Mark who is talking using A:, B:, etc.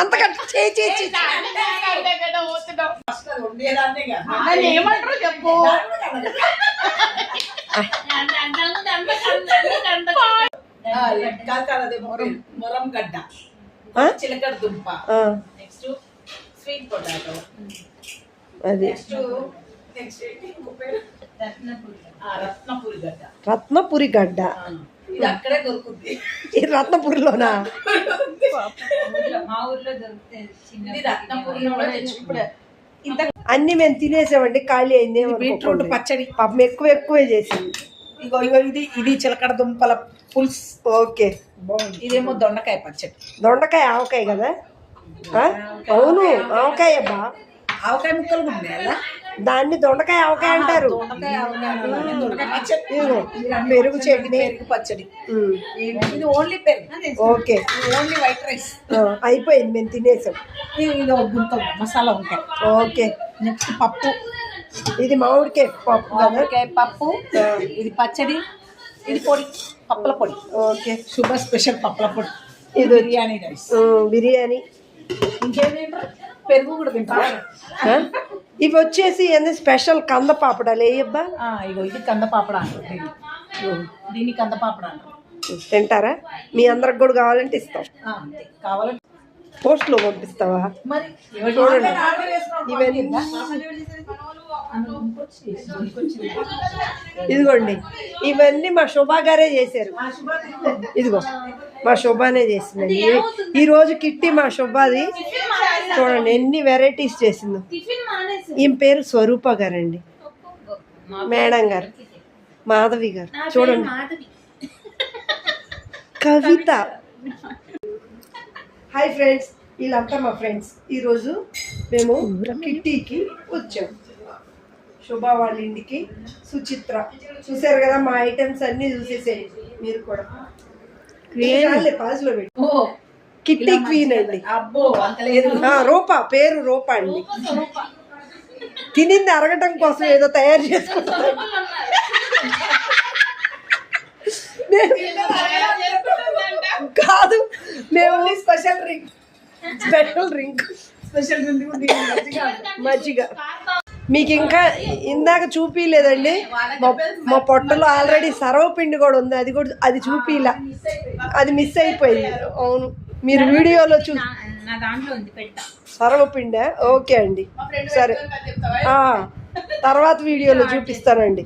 A: అంత
B: ఏమంటారు చెప్పు. మొరం గడ్డ, చిలకడ దుంప, నెక్స్ట్ స్వీట్ పొటాటో,
A: అది రత్నపురి గడ్డ.
B: ఇది అక్కడే దొరుకుతుంది.
A: ఈ రత్నపురిలోనా?
B: మా ఊర్లో దొరుకుతాయి. రత్నపురిలో
A: అన్ని మేము తినేసామండి, ఖాళీ అయింది.
B: బీట్రూట్ పచ్చడి
A: పాపం ఎక్కువే చేసింది.
B: ఇగో ఇది చిలకడ దుంపల పులుసు.
A: ఓకే,
B: ఇదేమో దొండకాయ పచ్చడి.
A: దొండకాయ ఆవకాయ కదా? అవును, ఆవకాయ అబ్బా.
B: ఆవకాయ ముక్కలు ఉన్నాయి,
A: దాన్ని దొండకాయ ఆవకాయ అంటారు. పెరుగు చట్నీ,
B: పెరుగు పచ్చడి. ఇది ఓన్లీ పెరుగు.
A: Okay,
B: only white rice.
A: అయిపోయింది, మేము తినేసాం.
B: ఇది గుంత మసాలా వంకాయ.
A: ఓకే,
B: నెక్స్ట్ పప్పు.
A: ఇది మామిడికాయ పప్పు.
B: మామిడికాయ పప్పు. ఇది పచ్చడి. ఇది పొడి, పప్పుల పొడి.
A: ఓకే,
B: షుగర్ స్పెషల్ పప్పుల పొడి. ఇది బిర్యానీ రైస్.
A: బిర్యానీ.
B: ఇంకేంటంటే పెరుగు కూడా తింటారా?
A: ఇవి వచ్చేసి ఏంది స్పెషల్ కంద పాపడాలు వేయబ్బా.
B: ఇగో ఇది కంద పాపడ అంటారు. దీన్ని కంద పాపడ అంటారు.
A: తింటారా? మీ అందరికి కూడా కావాలంటే ఇస్తాం.
B: అంతే, కావాలంటే
A: పోస్ట్లో పంపిస్తావా?
B: మరి
A: చూడండి, ఇవన్నీ ఇదిగోండి, ఇవన్నీ మా శోభా గారే చేశారు. ఇదిగో మా శోభానే చేసిందండి. ఈ రోజు కిట్టి మా శోభాది. చూడండి ఎన్ని వెరైటీస్ చేసిందో. ఈమె పేరు స్వరూప గారండి, మేడం గారు, మాధవి గారు. చూడండి, కవిత. హాయ్ ఫ్రెండ్స్, వీళ్ళంతా మా ఫ్రెండ్స్. ఈరోజు మేము కిట్టీకి వచ్చాము, శోభా వాళ్ళ ఇంటికి. సుచిత్ర చూసారు కదా, మా ఐటమ్స్ అన్ని చూసేసేయండి మీరు కూడా. పాజ్లో పెట్టి కిట్టి క్వీన్ అండి.
B: అబ్బో అంత లేదు.
A: రూపా, పేరు రూపా అండి. తినింది అరగటం కోసం ఏదో తయారు చేసుకుంటాం. కాదు, మేము స్పెషల్ డ్రింక్ మజ్జిగ. మీకు ఇంకా ఇందాక చూపిలేదండి, మా పొట్టలో ఆల్రెడీ సర్వపిండి కూడా ఉంది. అది చూపిలా, అది మిస్ అయిపోయింది. అవును, మీరు వీడియోలో సర్వపిండి. ఓకే అండి, సరే, తర్వాత వీడియోలో చూపిస్తానండి.